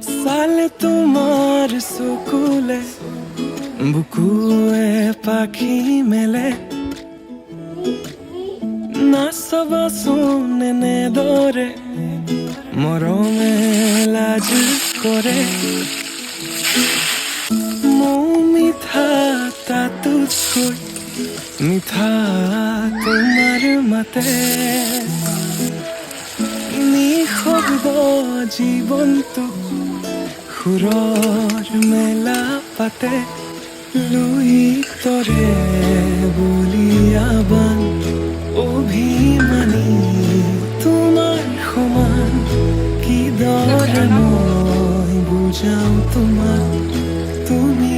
চালে তোমাৰ চকুলে বুকুৱে পাখি মেলে নাচাবাচোন এনেদৰে মৰমে লাজ কৰে মোৰ মিঠা তাতোতকৈ মিঠা তোমাৰ মাতে নিঃশব্দ জীৱনটো সুৰৰ মেলা পাতে লুইতৰে বলিয়াবান অভিমানী তোমাৰ সমান কিদৰে মই বুজাও তোমাক তুমি